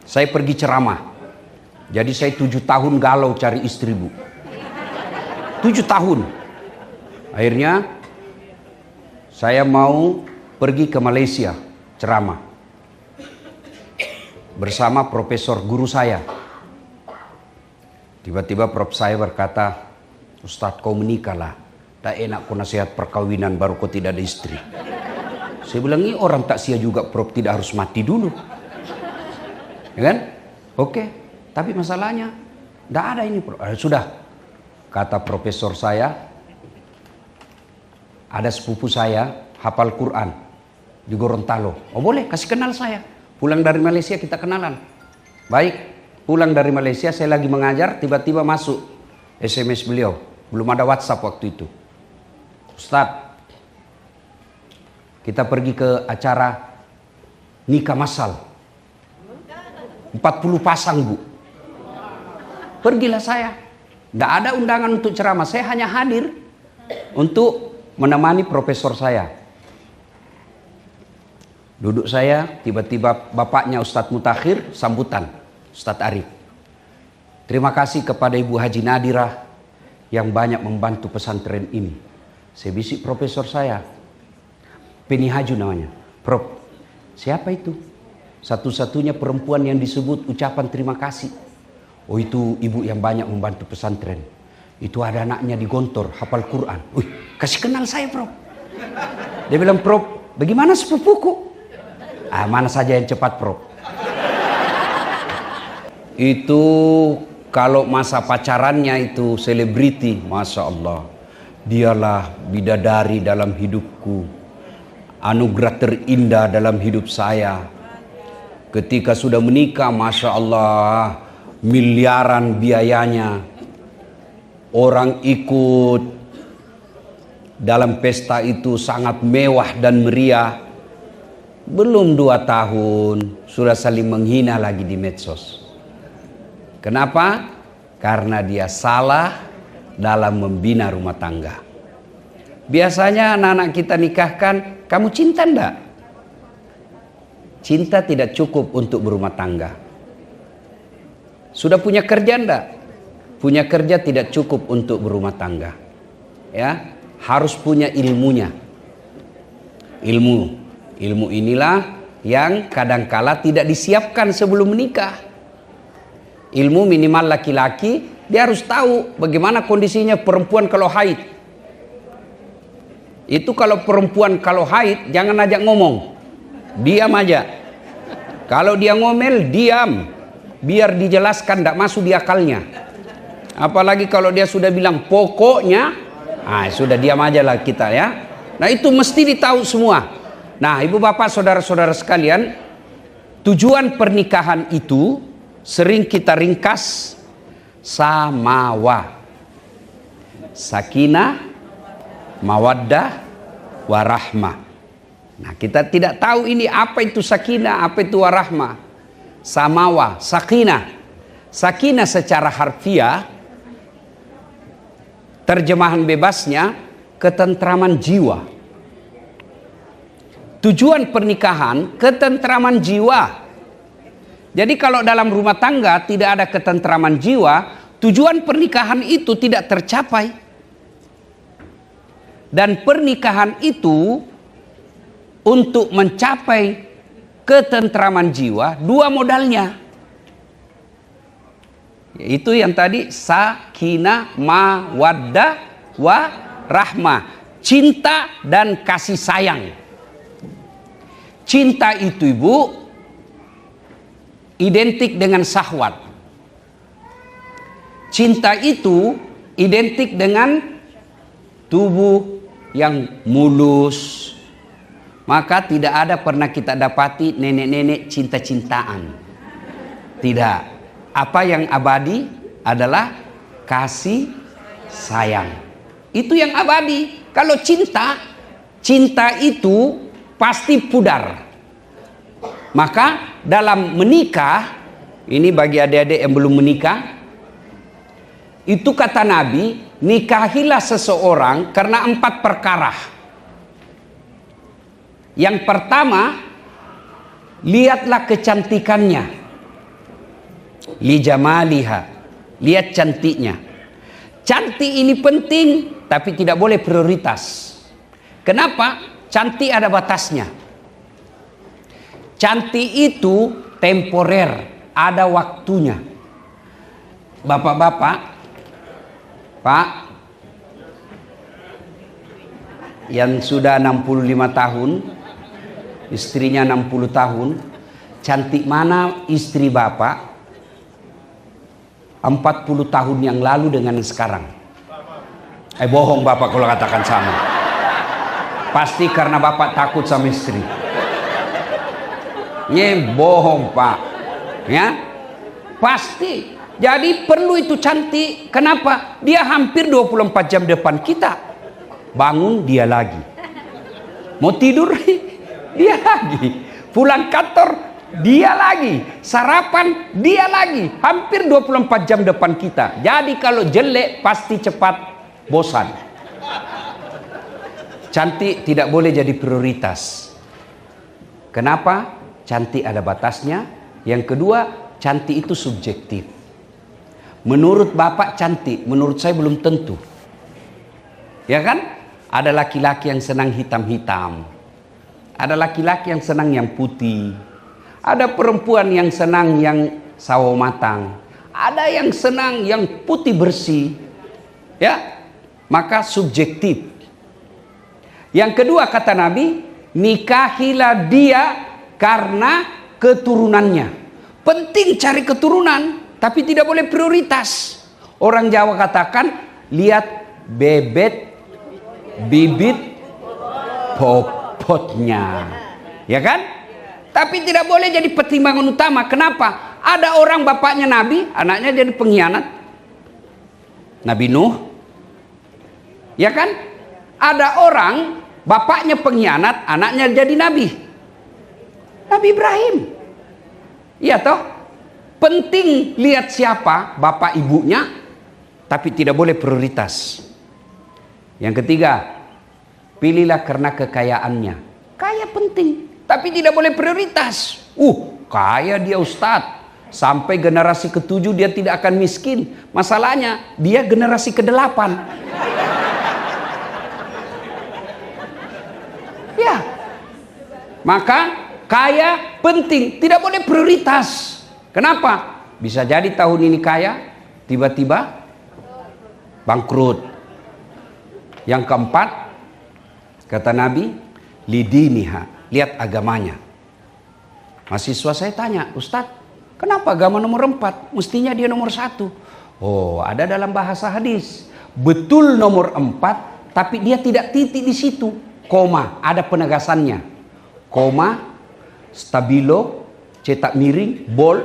Saya pergi ceramah. Jadi saya 7 tahun galau cari istri, Bu. 7 tahun. Akhirnya saya mau pergi ke Malaysia ceramah bersama profesor guru saya. Tiba-tiba prof saya berkata, "Ustadz, kau menikahlah. Tak enak kau nasihat perkawinan baru kau tidak ada istri." Saya bilang, ini orang tak sia juga, prof, tidak harus mati dulu. Ya kan? Oke. Tapi masalahnya tidak ada ini, prof. Sudah, kata profesor saya, ada sepupu saya hafal Quran di Gorontalo. Oh boleh, kasih kenal saya. Pulang dari Malaysia kita kenalan. Baik, pulang dari Malaysia saya lagi mengajar, tiba-tiba masuk SMS beliau. Belum ada WhatsApp waktu itu. "Ustadz, kita pergi ke acara nikah massal. 40 pasang, Bu." Pergilah saya. Tidak ada undangan untuk ceramah. Saya hanya hadir untuk menemani profesor saya. Duduk saya, tiba-tiba bapaknya Ustadz Mutakhir sambutan, Ustadz Arif. "Terima kasih kepada Ibu Haji Nadirah yang banyak membantu pesantren ini." Saya bisik profesor saya, Penny Haju namanya. "Prof, siapa itu?" "Satu-satunya perempuan yang disebut ucapan terima kasih." "Oh, itu ibu yang banyak membantu pesantren. Itu ada anaknya di Gontor, hafal Quran." "Wih, kasih kenal saya, Prof." Dia bilang, "Prof, bagaimana sepupuku?" Mana saja yang cepat, Prof. Itu kalau masa pacarannya itu selebriti, Masya Allah. "Dialah bidadari dalam hidupku, anugerah terindah dalam hidup saya." Ketika sudah menikah, Masya Allah, miliaran biayanya. Orang ikut dalam pesta itu sangat mewah dan meriah. Belum 2 tahun sudah saling menghina lagi di medsos. Kenapa? Karena dia salah dalam membina rumah tangga. Biasanya anak-anak kita nikahkan, "Kamu cinta enggak?" Cinta tidak cukup untuk berumah tangga. Sudah punya kerja enggak? Punya kerja tidak cukup untuk berumah tangga. Ya, harus punya ilmunya. Ilmu inilah yang kadangkala tidak disiapkan sebelum menikah. Ilmu minimal laki-laki, dia harus tahu bagaimana kondisinya perempuan kalau haid. Itu kalau perempuan kalau haid, jangan ajak ngomong. Diam aja. Kalau dia ngomel, diam. Biar dijelaskan, tidak masuk di akalnya. Apalagi kalau dia sudah bilang pokoknya, sudah diam aja lah kita ya. Nah itu mesti ditahu semua. Nah, ibu bapak saudara-saudara sekalian, tujuan pernikahan itu sering kita ringkas samawa, sakinah, mawaddah, warahmah. Nah, kita tidak tahu ini apa itu sakinah, apa itu warahmah. Samawa, sakinah. Sakinah secara harfiah, terjemahan bebasnya ketentraman jiwa. Tujuan pernikahan ketentraman jiwa. Jadi kalau dalam rumah tangga tidak ada ketentraman jiwa, tujuan pernikahan itu tidak tercapai. Dan pernikahan itu untuk mencapai ketentraman jiwa, 2 modalnya. Yaitu yang tadi sakinah, mawaddah, warahmah. Cinta dan kasih sayang. Cinta itu, Ibu, identik dengan syahwat. Cinta itu identik dengan tubuh yang mulus. Maka tidak ada pernah kita dapati nenek-nenek cinta-cintaan. Tidak. Apa yang abadi adalah kasih sayang. Itu yang abadi. Kalau cinta itu pasti pudar. Maka dalam menikah, ini bagi adik-adik yang belum menikah, itu kata Nabi, nikahilah seseorang karena 4 perkara. Yang pertama, lihatlah kecantikannya. li jamaliha. Lihat cantiknya. Cantik ini penting, tapi tidak boleh prioritas. Kenapa? Cantik ada batasnya. Cantik itu temporer, ada waktunya. Bapak-bapak, Pak, yang sudah 65 tahun, istrinya 60 tahun, cantik mana istri Bapak 40 tahun yang lalu dengan sekarang? Bohong Bapak kalau katakan sama. Pasti karena Bapak takut sama istri. Bohong Pak. Ya, pasti. Jadi perlu itu cantik. Kenapa? Dia hampir 24 jam depan kita. Bangun dia lagi. Mau tidur dia lagi. Pulang kantor dia lagi. Sarapan dia lagi. Hampir 24 jam depan kita. Jadi kalau jelek pasti cepat bosan. Cantik tidak boleh jadi prioritas. Kenapa? Cantik ada batasnya. Yang kedua, cantik itu subjektif. Menurut Bapak cantik, menurut saya belum tentu. Ya kan? Ada laki-laki yang senang hitam-hitam. Ada laki-laki yang senang yang putih. Ada perempuan yang senang yang sawo matang. Ada yang senang yang putih bersih. Ya, maka subjektif. Yang kedua kata Nabi, nikahilah dia karena keturunannya. Penting cari keturunan, tapi tidak boleh prioritas. Orang Jawa katakan, lihat bebet, bibit, popotnya. Ya kan? Tapi tidak boleh jadi pertimbangan utama. Kenapa? Ada orang bapaknya Nabi, anaknya jadi pengkhianat. Nabi Nuh. Ya kan? Ada orang bapaknya pengkhianat, anaknya jadi Nabi. Nabi Ibrahim. Iya toh? Penting lihat siapa bapak ibunya, tapi tidak boleh prioritas. Yang ketiga, pilihlah karena kekayaannya. Kaya penting, tapi tidak boleh prioritas. Kaya dia Ustadz. Sampai generasi ke-7 dia tidak akan miskin. Masalahnya dia generasi ke-8. Ya. Maka kaya penting, tidak boleh prioritas. Kenapa? Bisa jadi tahun ini kaya, tiba-tiba bangkrut. Yang keempat, kata Nabi, lidiniha, lihat agamanya. Mahasiswa saya tanya, Ustadz, kenapa agama nomor 4? Mestinya dia nomor 1. Oh, ada dalam bahasa hadis. Betul nomor 4, tapi dia tidak titik di situ. Koma, ada penegasannya. Koma, stabilo, cetak miring, bold,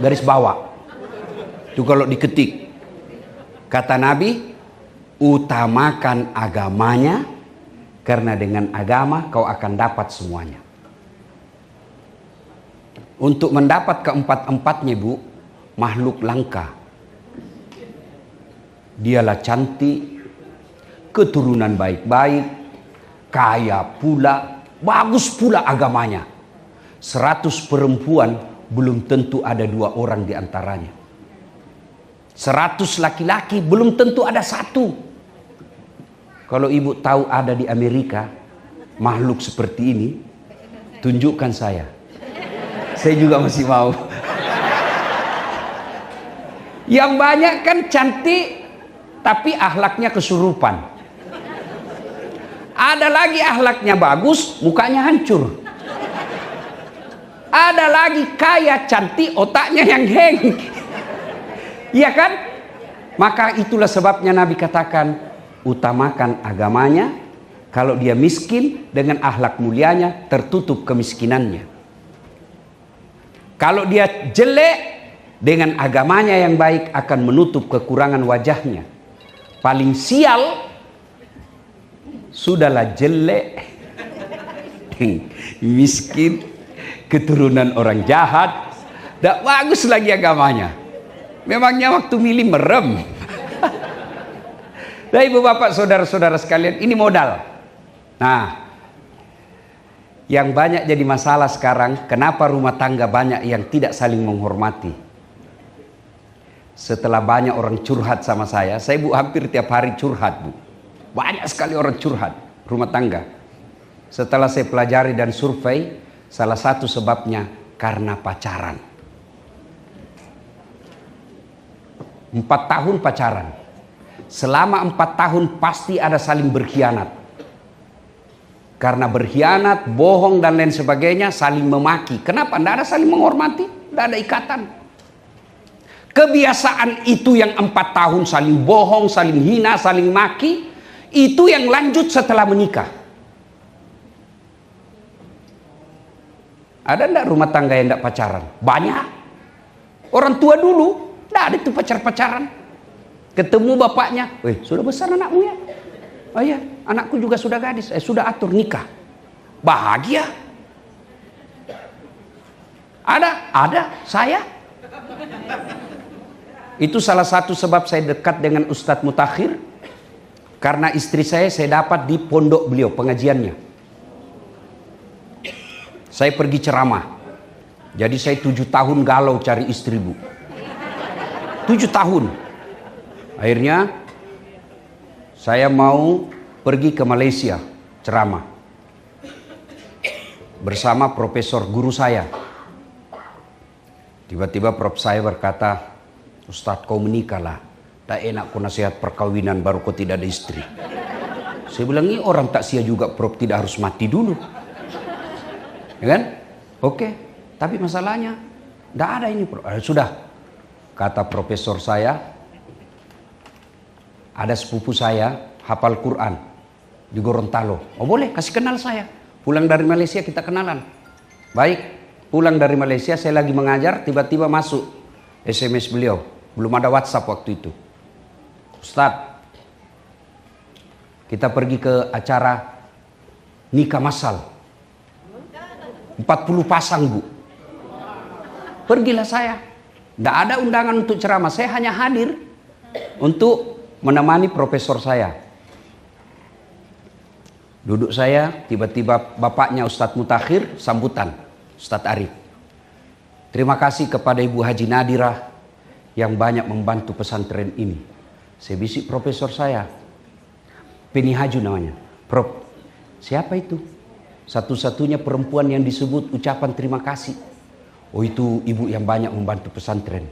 garis bawah. Itu kalau diketik. Kata Nabi, utamakan agamanya, karena dengan agama kau akan dapat semuanya. Untuk mendapat keempat-empatnya, Bu, makhluk langka. Dialah cantik, keturunan baik-baik, kaya pula, bagus pula agamanya. 100 perempuan belum tentu ada 2 orang di antaranya. 100 laki-laki belum tentu ada 1. Kalau ibu tahu ada di Amerika makhluk seperti ini, tunjukkan saya. Saya juga masih mau. Yang banyak kan cantik, tapi akhlaknya kesurupan. Ada lagi akhlaknya bagus, mukanya hancur. Ada lagi kaya, cantik, otaknya yang heng. Iya kan? Maka itulah sebabnya Nabi katakan, utamakan agamanya. Kalau dia miskin, dengan akhlak mulianya tertutup kemiskinannya. Kalau dia jelek, dengan agamanya yang baik akan menutup kekurangan wajahnya. Paling sial, sudahlah jelek, miskin, keturunan orang jahat, tidak bagus lagi agamanya. Memangnya waktu milih merem. Nah, ibu bapak saudara-saudara sekalian, ini modal. Nah, yang banyak jadi masalah sekarang, kenapa rumah tangga banyak yang tidak saling menghormati? setelah banyak orang curhat sama saya Bu hampir tiap hari curhat Bu. Banyak sekali orang curhat rumah tangga. Setelah saya pelajari dan survei, salah satu sebabnya karena pacaran. 4 tahun pacaran. Selama 4 tahun pasti ada saling berkhianat. Karena berkhianat, bohong dan lain sebagainya, saling memaki. Kenapa? Tidak ada saling menghormati, tidak ada ikatan. Kebiasaan itu yang 4 tahun saling bohong, saling hina, saling maki, itu yang lanjut setelah menikah. Ada enggak rumah tangga yang enggak pacaran? Banyak. Orang tua dulu enggak ada itu pacaran. Ketemu bapaknya, sudah besar anakmu ya? Oh iya, anakku juga sudah gadis. Sudah atur nikah. Bahagia. Ada, saya. Itu salah satu sebab saya dekat dengan Ustadz Mutakhir. Karena istri saya dapat di pondok beliau, pengajiannya. Saya pergi ceramah. Jadi saya 7 tahun galau cari istri Bu. 7 tahun. Akhirnya saya mau pergi ke Malaysia ceramah. Bersama profesor guru saya. Tiba-tiba prof saya berkata, Ustadz kau menikahlah. Tak enak kau nasihat perkawinan baru kau tidak ada istri. Saya bilang ini orang tak sia juga prof tidak harus mati dulu. Ya kan? Oke. Tapi masalahnya tidak ada ini prof. Sudah. Kata profesor saya, ada sepupu saya hafal Quran di Gorontalo. Oh boleh kasih kenal saya. Pulang dari Malaysia kita kenalan. Baik. Pulang dari Malaysia saya lagi mengajar tiba-tiba masuk SMS beliau. Belum ada WhatsApp waktu itu. Ustadz, kita pergi ke acara nikah massal. 40 pasang Bu. Pergilah saya. Tidak ada undangan untuk ceramah. Saya hanya hadir untuk menemani profesor saya. Duduk saya, tiba-tiba bapaknya Ustadz Mutakhir sambutan. Ustadz Arif. Terima kasih kepada Ibu Haji Nadirah yang banyak membantu pesantren ini. Saya bisik profesor saya, Penny Haju namanya. Prof, siapa itu? Satu-satunya perempuan yang disebut ucapan terima kasih. Oh itu ibu yang banyak membantu pesantren.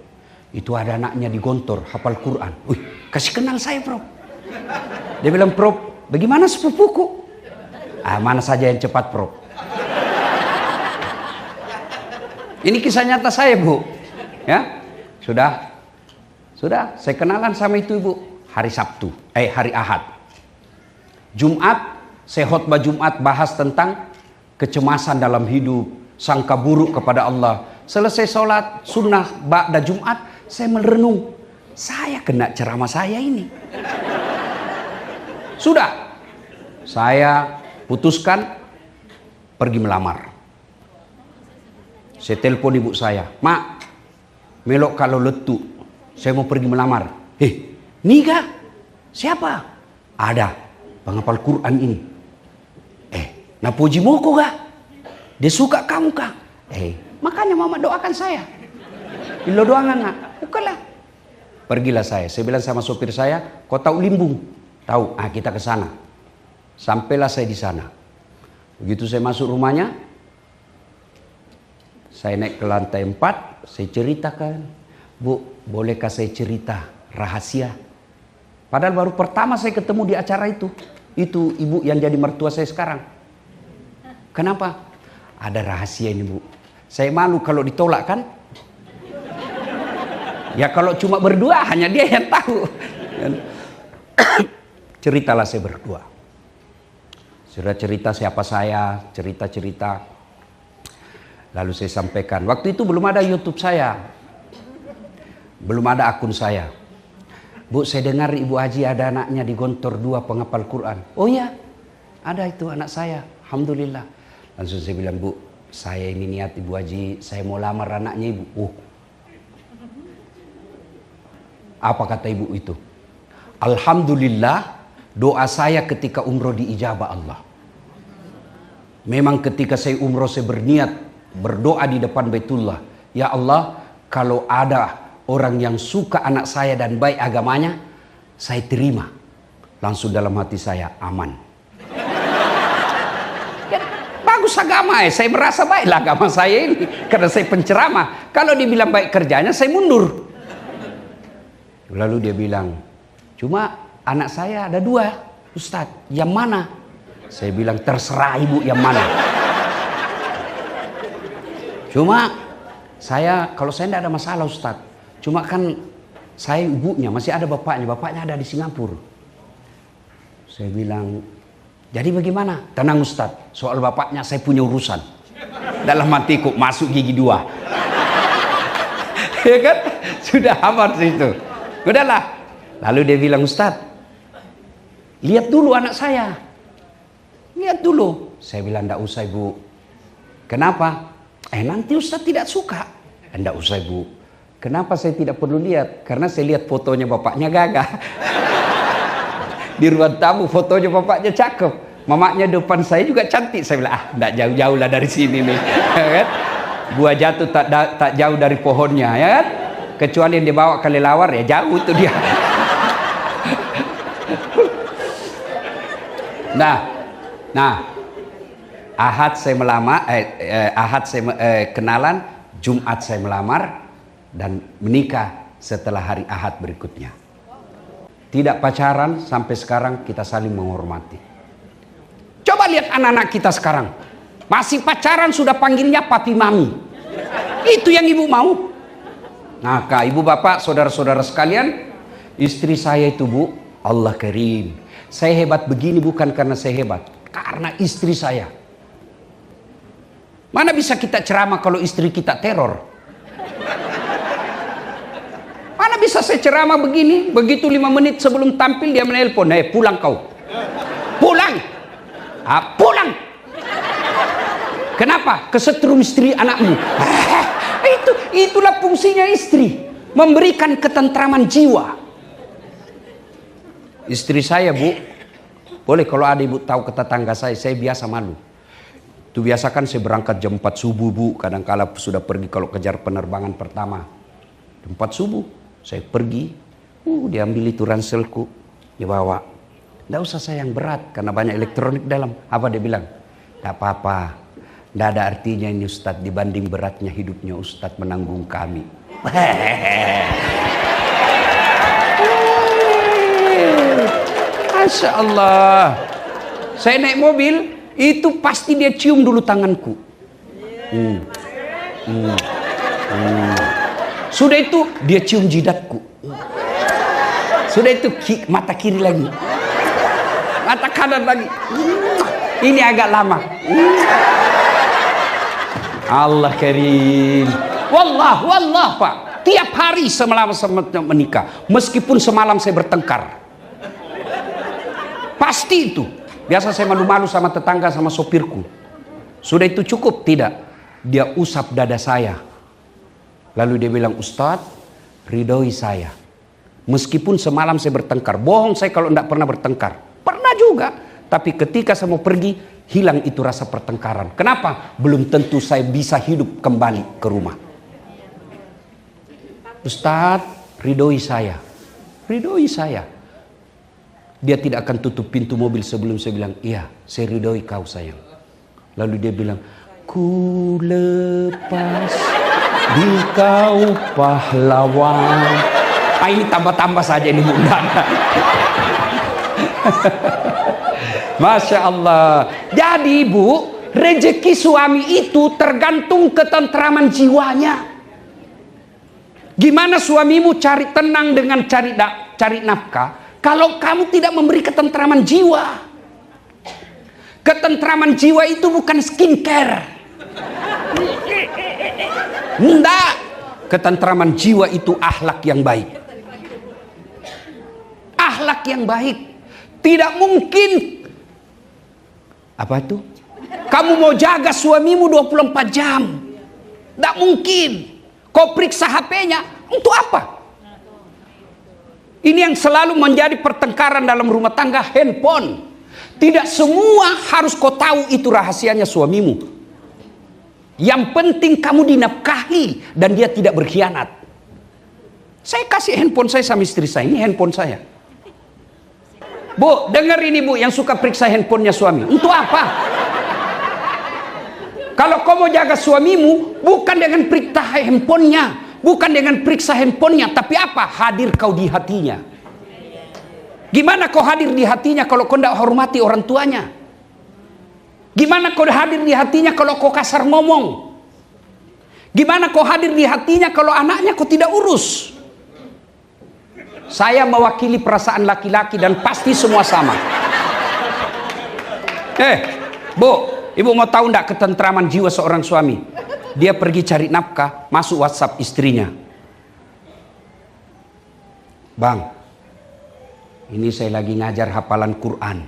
Itu ada anaknya di Gontor, hafal Quran. Kasih kenal saya Prof. Dia bilang, Prof, bagaimana sepupuku? Mana saja yang cepat Prof. Ini kisah nyata saya Bu. Ya, sudah, saya kenalan sama itu Ibu. Hari Ahad. Jumat, saya khotbah Jumat bahas tentang kecemasan dalam hidup, sangka buruk kepada Allah. Selesai sholat sunnah ba'da Jumat, saya merenung. Saya kena ceramah saya ini. Sudah, saya putuskan pergi melamar. Saya telepon ibu saya, Mak, melok kalau letu, saya mau pergi melamar. Nikah? Siapa? Ada, penghafal Quran ini. Napuji moko kah? Dia suka kamu kah? Makanya mama doakan saya. Ilo doangan nak, bukanlah. Pergilah saya bilang sama sopir saya, kau tahu Limbung? Tahu, kita ke sana. Sampailah saya di sana. Begitu saya masuk rumahnya, saya naik ke lantai 4, saya ceritakan, Bu, bolehkah saya cerita rahasia? Padahal baru pertama saya ketemu di acara itu. Itu ibu yang jadi mertua saya sekarang. Kenapa? Ada rahasia ini Bu. Saya malu kalau ditolak kan? Ya kalau cuma berdua hanya dia yang tahu. Ceritalah saya berdua. Sudah cerita siapa saya, cerita-cerita. Lalu saya sampaikan, waktu itu belum ada YouTube saya. Belum ada akun saya. Bu, saya dengar Ibu Haji ada anaknya di Gontor 2 penghafal Quran. Oh iya, ada itu anak saya. Alhamdulillah. Langsung saya bilang, Bu, saya ini niat Ibu Haji, saya mau lamar anaknya Ibu. Apa kata Ibu itu? Alhamdulillah, doa saya ketika umroh diijabah Allah. Memang ketika saya umroh saya berniat berdoa di depan Baitullah, ya Allah, kalau ada orang yang suka anak saya dan baik agamanya, saya terima. Langsung dalam hati saya, aman. Ya, bagus agama ya, saya merasa baiklah agama saya ini. Karena saya penceramah. Kalau dibilang baik kerjanya, saya mundur. Lalu dia bilang, cuma anak saya ada 2, Ustadz, yang mana? Saya bilang, terserah ibu yang mana. Cuma kalau saya tidak ada masalah Ustadz. Cuma kan saya ibunya, masih ada bapaknya ada di Singapura. Saya bilang, jadi bagaimana? Tenang Ustadz, soal bapaknya saya punya urusan. Dalam hatiku masuk gigi 2. Ya kan? Sudah aman situ. Udahlah. Lalu dia bilang, Ustadz, lihat dulu anak saya. Lihat dulu. Saya bilang, enggak usah ibu. Kenapa? Nanti Ustadz tidak suka. Enggak usah ibu. Kenapa saya tidak perlu lihat? Karena saya lihat fotonya bapaknya gagah. Di ruang tamu fotonya bapaknya cakep. Mamanya depan saya juga cantik. Saya bilang, enggak jauh-jauh lah dari sini nih. Kan? Buah jatuh tak jauh dari pohonnya, ya kan? Kecuali yang dibawa kelelawar, ya jauh itu dia. Nah, Ahad saya melamar, kenalan, Jumat saya melamar dan menikah setelah hari Ahad berikutnya. Tidak pacaran sampai sekarang, kita saling menghormati. Coba lihat anak-anak kita sekarang, masih pacaran sudah panggilnya papi mami. Itu yang ibu mau. Nah, ibu bapak, saudara-saudara sekalian, istri saya itu bu, Allah karim. Saya hebat begini bukan karena saya hebat, karena istri saya. Mana bisa kita ceramah kalau istri kita teror? Mana bisa saya ceramah begini, begitu 5 menit sebelum tampil dia menelpon, pulang kau. Pulang. Pulang. Kenapa? Kesetrum istri anakmu. Itulah fungsinya istri, memberikan ketentraman jiwa. Istri saya bu, boleh kalau ada ibu tahu ke tetangga saya biasa malu. Itu biasa kan saya berangkat jam 4 subuh bu, kadangkala sudah pergi kalau kejar penerbangan pertama. Jam 4 subuh saya pergi, diambil itu ranselku, dibawa. Nggak usah saya yang berat karena banyak elektronik dalam. Apa dia bilang? Nggak apa-apa, nggak ada artinya ini Ustadz, dibanding beratnya hidupnya Ustadz menanggung kami. Masya Allah. Saya naik mobil, itu pasti dia cium dulu tanganku. Sudah itu dia cium jidatku. Sudah itu mata kiri lagi, mata kanan lagi. Ini agak lama. Allah karim. Wallah Pak, tiap hari selama menikah, meskipun semalam saya bertengkar, pasti itu. Biasa saya malu-malu sama tetangga, sama sopirku. Sudah itu cukup? Tidak. Dia usap dada saya. Lalu dia bilang, Ustadz, ridhoi saya. Meskipun semalam saya bertengkar. Bohong saya kalau tidak pernah bertengkar. Pernah juga. Tapi ketika saya mau pergi, hilang itu rasa pertengkaran. Kenapa? Belum tentu saya bisa hidup kembali ke rumah. Ustadz, ridhoi saya. Ridhoi saya. Dia tidak akan tutup pintu mobil sebelum saya bilang, iya, saya ridhoi kau sayang. Lalu dia bilang, ku lepas di kau pahlawan. Ini tambah-tambah saja ini mudah. Masya Allah. Jadi ibu, rezeki suami itu tergantung ketentraman jiwanya. Gimana suamimu cari tenang dengan cari nafkah? Kalau kamu tidak memberi ketentraman jiwa. Ketentraman jiwa itu bukan skincare. Enggak. Ketentraman jiwa itu akhlak yang baik. Akhlak yang baik. Tidak mungkin. Apa itu? Kamu mau jaga suamimu 24 jam. Tidak mungkin. Kau periksa HP-nya. Untuk apa? Ini yang selalu menjadi pertengkaran dalam rumah tangga, handphone. Tidak semua harus kau tahu itu rahasianya suamimu. Yang penting kamu dinafkahi dan dia tidak berkhianat. Saya kasih handphone saya sama istri saya, ini handphone saya. Bu, dengar ini bu, yang suka periksa handphonenya suami. Untuk apa? Kalau kau mau jaga suamimu, bukan dengan periksa handphonenya, bukan dengan periksa handphonenya, tapi apa? Hadir kau di hatinya. Gimana kau hadir di hatinya kalau kau tidak hormati orang tuanya? Gimana kau hadir di hatinya kalau kau kasar ngomong? Gimana kau hadir di hatinya kalau anaknya kau tidak urus? Saya mewakili perasaan laki-laki dan pasti semua sama. Bu, ibu mau tahu enggak ketentraman jiwa seorang suami? Dia pergi cari nafkah, masuk WhatsApp istrinya. Bang, ini saya lagi ngajar hafalan Quran.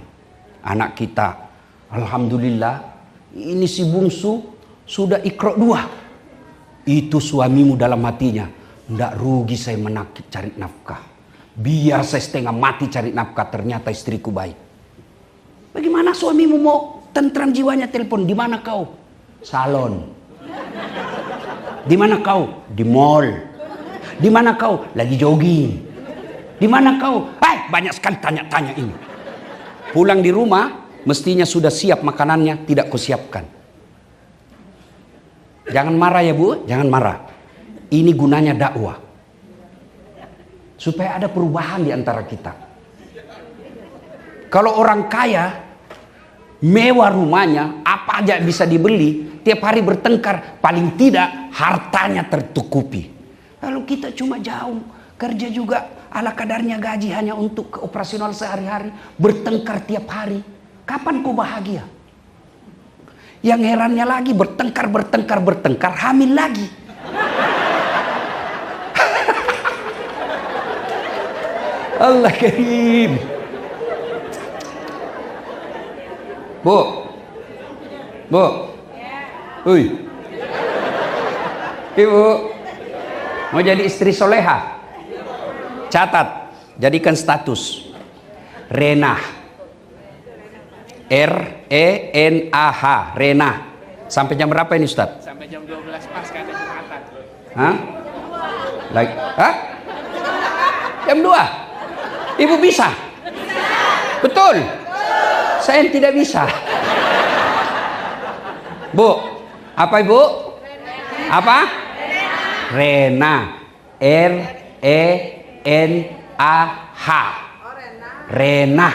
Anak kita, alhamdulillah, ini si bungsu sudah Iqra 2. Itu suamimu dalam hatinya, ndak rugi saya menakit cari nafkah. Biar saya setengah mati cari nafkah, ternyata istriku baik. Bagaimana suamimu mau tentram jiwanya? Telepon, di mana kau? Salon. Di mana kau? Di mall. Di mana kau? Lagi jogging. Di mana kau? Banyak sekali tanya-tanya ini. Pulang di rumah, mestinya sudah siap makanannya, tidak kau siapkan. Jangan marah ya bu, jangan marah. Ini gunanya dakwah. Supaya ada perubahan di antara kita. Kalau orang kaya, mewah rumahnya, apa aja bisa dibeli, tiap hari bertengkar, paling tidak hartanya tertukupi. Lalu kita cuma jauh, kerja juga ala kadarnya, gaji hanya untuk operasional sehari-hari, bertengkar tiap hari. Kapan kau bahagia? Yang herannya lagi bertengkar, hamil lagi. Allah karim. Bu. Ibu mau jadi istri soleha? Catat, jadikan status Renah, R-E-N-A-H, Renah. Sampai jam berapa ini Ustaz? Sampai jam 12 pas kata Jumatan. Jam 2? Ibu bisa? Betul? Saya tidak bisa. Bu, apa ibu? Apa? Rena. R-E-N-A-H. Rena.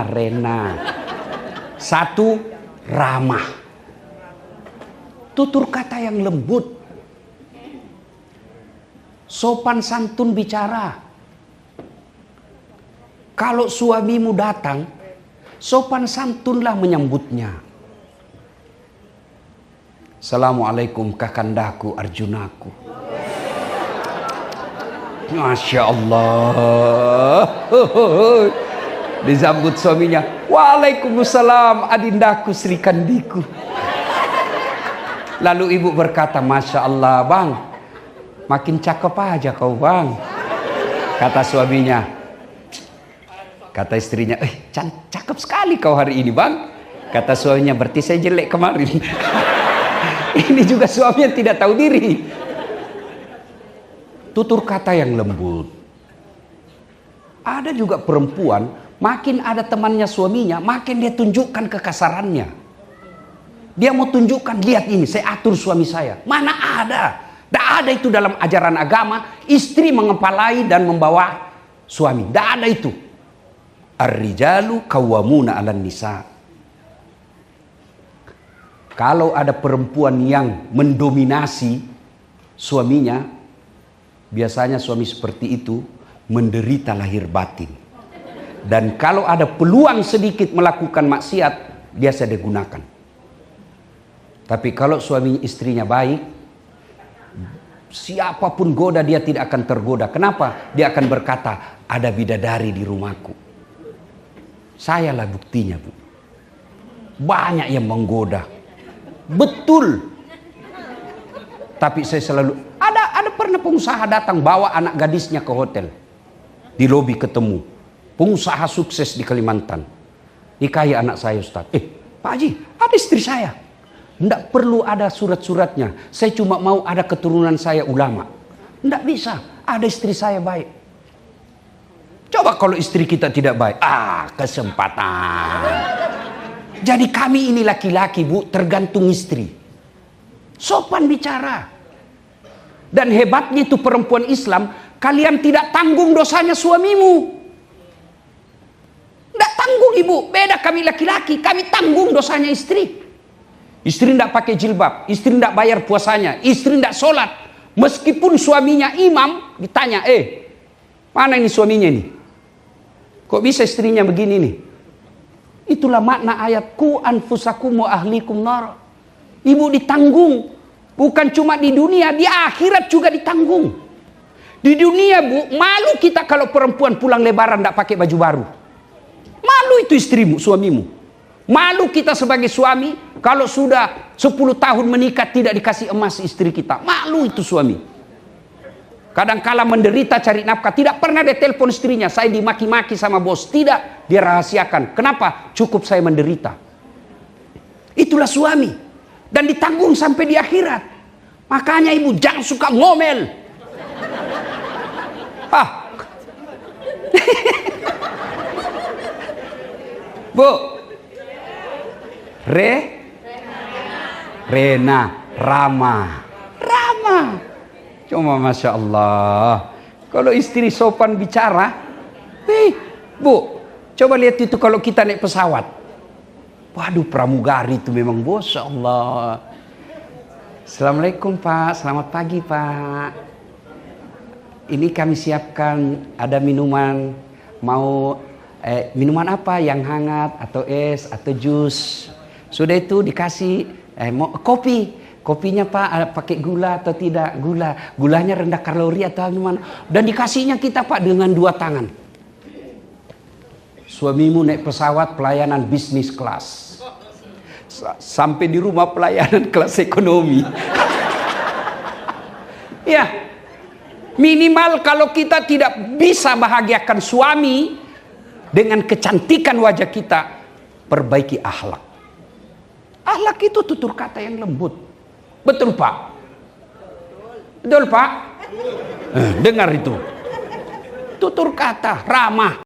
Rena. Satu, ramah. Tutur kata yang lembut. Sopan santun bicara. Kalau suamimu datang, sopan santunlah menyambutnya. Assalamualaikum kakandaku Arjunaku. Masya Allah. Disambut suaminya. Waalaikumsalam adindaku Sri Kandiku. Lalu ibu berkata, Masya Allah bang, makin cakep aja kau bang. Kata suaminya. Kata istrinya, cakep sekali kau hari ini bang. Kata suaminya, berarti saya jelek kemarin. Ini juga suami yang tidak tahu diri. Tutur kata yang lembut. Ada juga perempuan, makin ada temannya suaminya, makin dia tunjukkan kekasarannya. Dia mau tunjukkan, lihat ini, saya atur suami saya. Mana ada? Tidak ada itu dalam ajaran agama, istri mengepalai dan membawa suami. Tidak ada itu. Ar-rijalu qawwamuna 'alan nisa. Kalau ada perempuan yang mendominasi suaminya, biasanya suami seperti itu menderita lahir batin. Dan kalau ada peluang sedikit melakukan maksiat, biasa digunakan. Tapi kalau suami istrinya baik, siapapun goda dia tidak akan tergoda. Kenapa? Dia akan berkata, ada bidadari di rumahku. Sayalah buktinya, Bu. Banyak yang menggoda. Betul. Tapi saya selalu ada pernah pengusaha datang bawa anak gadisnya ke hotel. Di lobi ketemu pengusaha sukses di Kalimantan. Nikahi anak saya, Ustaz. Pak Haji, ada istri saya. Tidak perlu ada surat-suratnya. Saya cuma mau ada keturunan saya ulama. Tidak bisa. Ada istri saya baik. Coba kalau istri kita tidak baik. Kesempatan. Jadi kami ini laki-laki, Bu, tergantung istri. Sopan bicara. Dan hebatnya itu perempuan Islam, kalian tidak tanggung dosanya suamimu. Tidak tanggung, Ibu. Beda kami laki-laki, kami tanggung dosanya istri. Istri tidak pakai jilbab, istri tidak bayar puasanya, istri tidak sholat. Meskipun suaminya imam, ditanya, mana ini suaminya ini? Kok bisa istrinya begini nih? Itulah makna ayat ku anfusakum wa ahlikum nar. Ibu ditanggung. Bukan cuma di dunia, di akhirat juga ditanggung. Di dunia, Bu, malu kita kalau perempuan pulang lebaran tidak pakai baju baru. Malu itu istrimu, suamimu. Malu kita sebagai suami kalau sudah 10 tahun menikah tidak dikasih emas istri kita. Malu itu suami. Kadang-kala menderita cari nafkah, tidak pernah dia telepon istrinya, saya dimaki-maki sama bos. Tidak, dia rahasiakan. Kenapa? Cukup saya menderita. Itulah suami. Dan ditanggung sampai di akhirat. Makanya ibu jangan suka ngomel. Bu, Rena, Rama. Cuma Masya Allah. Kalau istri sopan bicara, Bu, coba lihat itu kalau kita naik pesawat. Waduh, pramugari itu memang Masya Allah. Assalamualaikum Pak, selamat pagi Pak. Ini kami siapkan ada minuman. Mau minuman apa? Yang hangat atau es atau jus? Sudah itu dikasih mau kopi. Kopinya Pak pakai gula atau tidak? Gulanya rendah kalori atau gimana? Dan dikasihnya kita Pak dengan 2 tangan. Suamimu naik pesawat pelayanan bisnis kelas. Sampai di rumah pelayanan kelas ekonomi. Ya, minimal kalau kita tidak bisa bahagiakan suami dengan kecantikan wajah kita, perbaiki akhlak. Akhlak itu tutur kata yang lembut. Betul Pak? Betul Pak? Dengar itu. Tutur kata ramah.